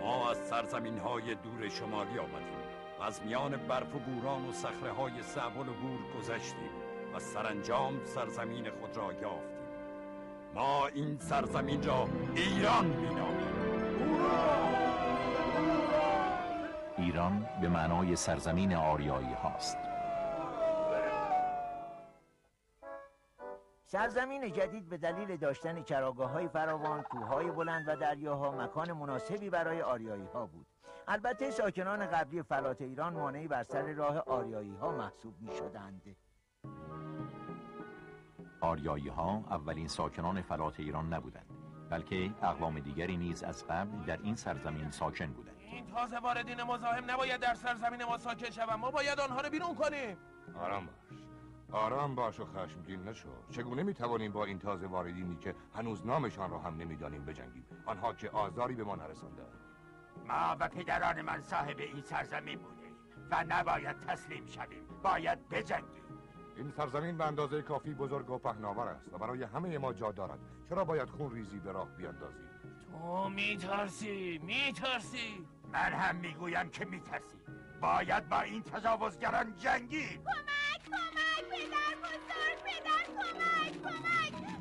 ما از سرزمین‌های دور شمالی آمدیم و از میان برف و بوران و صخره‌های سعبل و گور گذشتیم و سرانجام سرزمین خود را یافتیم. ما این سرزمین را ایران می‌نامیم. ایران به معنای سرزمین آریایی هاست. سرزمین جدید به دلیل داشتن چراگاه‌های فراوان، کوه‌های بلند و دریاها مکان مناسبی برای آریایی‌ها بود. البته ساکنان قبلی فلات ایران مانعی بر سر راه آریایی‌ها محسوب می‌شدند. آریایی‌ها اولین ساکنان فلات ایران نبودند، بلکه اقوام دیگری نیز از قبل در این سرزمین ساکن بودند. این تازه واردین مزاحم نباید در سرزمین ما ساکن شوند. ما باید آنها رو بیرون کنیم. آرام باش و خشمگین نشو. چگونه میتوانیم با این تازه واردینی که هنوز نامشان را هم نمیدانیم بجنگیم، آنها که آزاری به ما نرساندند؟ ما و پدران من صاحب این سرزمین بودیم و نباید تسلیم شویم، باید بجنگیم. این سرزمین به اندازه کافی بزرگ و پهناور است و برای همه ما جا دارد. چرا باید خون ریزی به راه بیاندازیم؟ تو میترسی. من هم میگویم که میترسی. باید با این تجاوزگران جنگید. کمک پدر بزرگ،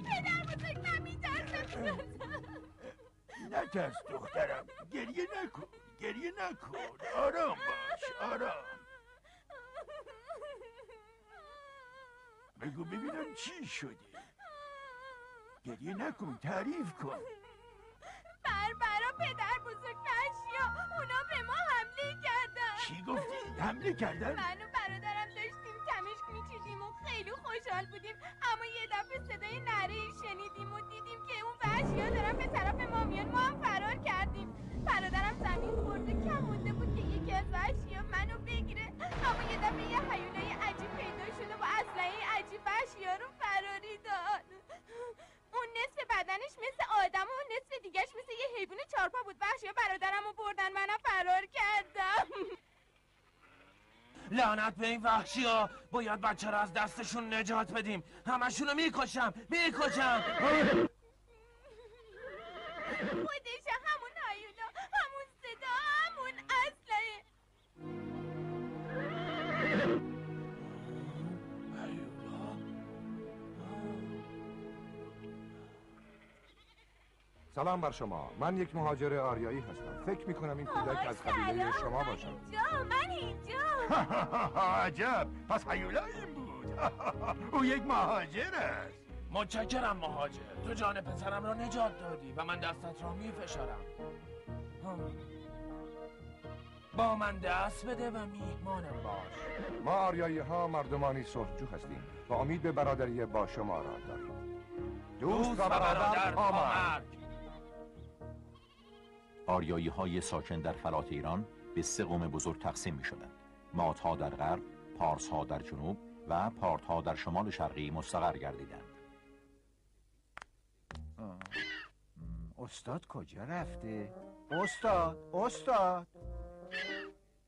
پدر بزرگ من میترسم. نترس دخترم، گریه نکن. آرام باش، آرام. بگو ببینم چی شده. گریه نکن، تعریف کن. بربرا پدر بزرگ وحشیا، اونا به ما حمله کردن. چی گفتی؟ حمله کردن؟ من و برادرم داشتیم تمشک میچیدیم و خیلی خوشحال بودیم، اما یه دفعه صدای نره‌ای شنیدیم و دیدیم که اون وحشیا دارن به طرف ما میان. ما هم فرار کردیم. برادرم زمین خورده کم مونده بود که یکی از وحشیا منو بگیره، اما یه دفعه یه هیولای عجیب پیدا شد و با اسلحه عجیب وحشیا رو فراری داد. اون نصف بدنش مثل آدم و نصف دیگهش مثل یه حیوان چارپا بود. وحشیا برادرم رو بردن، منم فرار کردم. لعنت به این وحشیا، باید بچه را از دستشون نجات بدیم. همشونو میکشم. خودش همون هیولا، همون صدا، همون اسلحه. سلام بر شما. من یک مهاجر آریایی هستم. فکر میکنم این کودک از قبیله شما باشد. من اینجا. عجب، پس هیولا این بود. او یک مهاجر است. متشکرم مهاجر، تو جان پسرم را نجات دادی و من دستت را میفشارم. با من دست بده و میهمانم باش. ما آریایی ها مردمانی صلحجو هستیم و امید به برادری با شما را داریم. دوست و برادر تا مرگ. آریایی های ساکن در فلات ایران به 3 قوم بزرگ تقسیم می شدند. مادها در غرب، پارس ها در جنوب و پارت ها در شمال شرقی مستقر گردیدند. استاد کجا رفته؟ استاد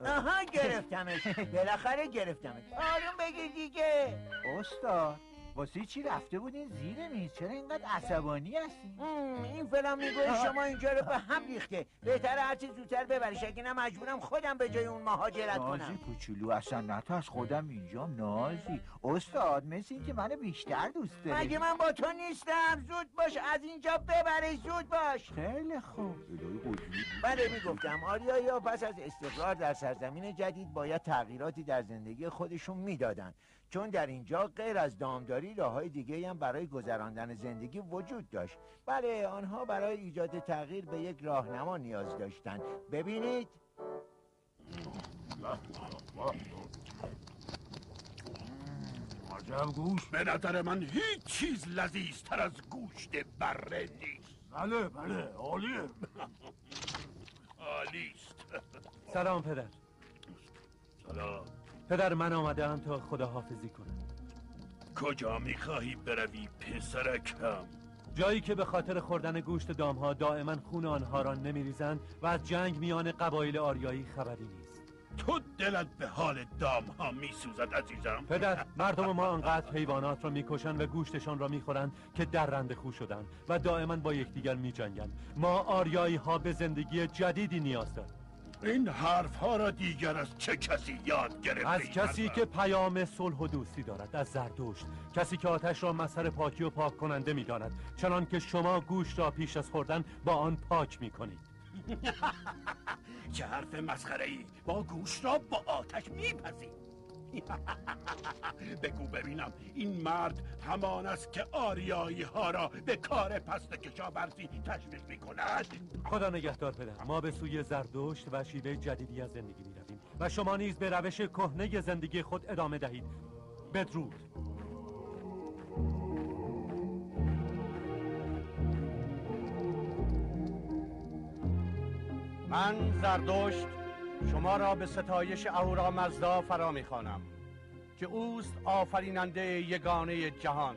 آها گرفتمش. بالاخره گرفتمش. آروم بگیر دیگه. استاد واسه چی رفته بودین زیر میز؟ چرا اینقدر عصبانی هستین؟ این فلان میگه شما اینجا رو به هم ریخته. بهتره هرچی زودتر ببریش، اگه نه مجبورم خودم به جای اون مهاجرت کنم. نازی کوچولو اصلا نترس، خودم اینجام. نازی استاد مثل این که منو بیشتر دوست داری. مگه من با تو نیستم؟ زود باش از اینجا ببرش، زود باش. خیلی خوب. بله میگفتم آریایی‌ها پس از استقرار در سرزمین جدید باید تغییراتی در زندگی خودشون میدادن، چون در اینجا غیر از دامداری راه‌های دیگه‌ای هم برای گذراندن زندگی وجود داشت. بله آنها برای ایجاد تغییر به یک راهنما نیاز داشتند. ببینید عجب گوش. به نظر من هیچ چیز لذیذتر از گوشت بره نیست. بله عالیه. عالیست. سلام پدر. سلام پدر، من آمدم تا خداحافظی کنم. کجا میخواهی بروی پسرکم؟ جایی که به خاطر خوردن گوشت دامها دائما خون آنها را نمیریزند و از جنگ میان قبایل آریایی خبری نیست. تو دلت به حال دام ها میسوزد عزیزم. پدر، مردم ما انقدر حیوانات را میکشن و گوشتشان را میخورن که درنده خو شدن و دائما با یکدیگر میجنگن. ما آریایی ها به زندگی جدیدی نیاز داریم. این حرف ها را دیگر از چه کسی یاد گرفته؟ از کسی که پیام صلح و دوستی دارد، از زردشت. کسی که آتش را مظهر پاکی و پاک کننده میداند، چنان که شما گوشت را پیش از خوردن با آن پاک میکنید. چه حرف مسخره‌ای! با گوشت را با آتش میپزی. بگو ببینم این مرد همان است که آریایی ها را به کار پست کشاورزی تشویق میکند؟ خدا نگهدار پدر، ما به سوی زردشت و شیوه جدیدی از زندگی میرویم و شما نیز به روش کهنه زندگی خود ادامه دهید. بدرود. من زردشت شما را به ستایش اهورامزدا فرا میخوانم که اوست آفریننده یگانه جهان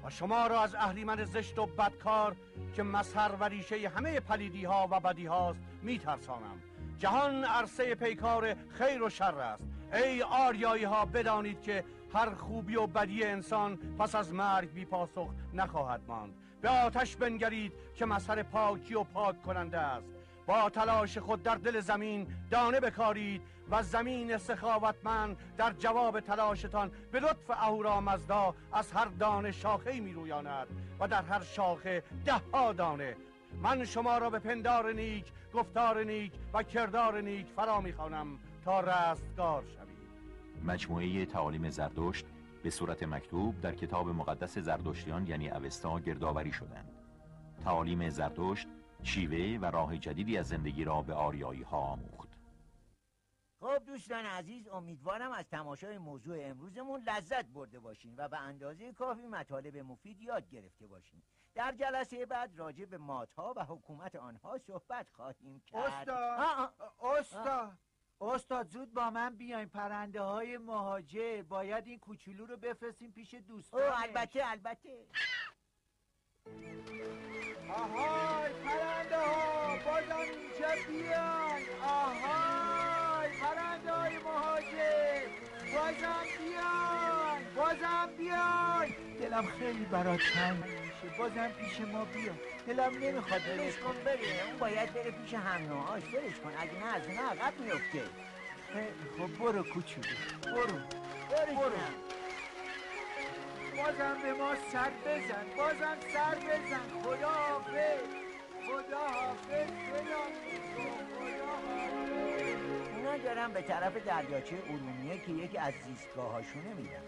و شما را از اهریمن زشت و بدکار که مظهر و ریشه همه پلیدی ها و بدی هاست میترسانم. جهان عرصه پیکار خیر و شر است. ای آریایی ها بدانید که هر خوبی و بدی انسان پس از مرگ بی پاسخ نخواهد ماند. به آتش بنگرید که مظهر پاکی و پاک کننده است. با تلاش خود در دل زمین دانه بکارید و زمین سخاوتمند در جواب تلاشتان به لطف اهورامزدا از هر دانه شاخه‌ای میرویاند و در هر شاخه 10 دانه. من شما را به پندار نیک، گفتار نیک و کردار نیک فرا میخوانم تا رستگار شوید. مجموعه تعالیم زردشت به صورت مکتوب در کتاب مقدس زردشتیان یعنی اوستا گردآوری شدند. تعالیم زردشت شیوه و راه جدیدی از زندگی را به آریایی ها آموخت. خب دوستان عزیز، امیدوارم از تماشای موضوع امروزمون لذت برده باشین و به اندازه کافی مطالب مفید یاد گرفته باشین. در جلسه بعد راجع به مات‌ها و حکومت آنها صحبت خواهیم کرد. استاد زود با من بیاین. پرنده های مهاجر باید این کوچولو رو بفرستیم پیش دوستانش. البته. آهای پرنده ها بازم اینجا بیان. آهای پرنده های مهاجر بازم بیان. دلم خیلی برات تنگ میشه، بازم پیش ما بیان. دلم نمیخواد ولش کن بره، اون باید بره پیش هم‌نوعاش. ولش کن، اگه نه از اون عقب میفته. خب برو کوچولو، برو. بازم به ما سر بزن. خداحافظ. اونا دارن به طرف دریاچه ارومیه که یکی از زیستگاهاشونه میرن.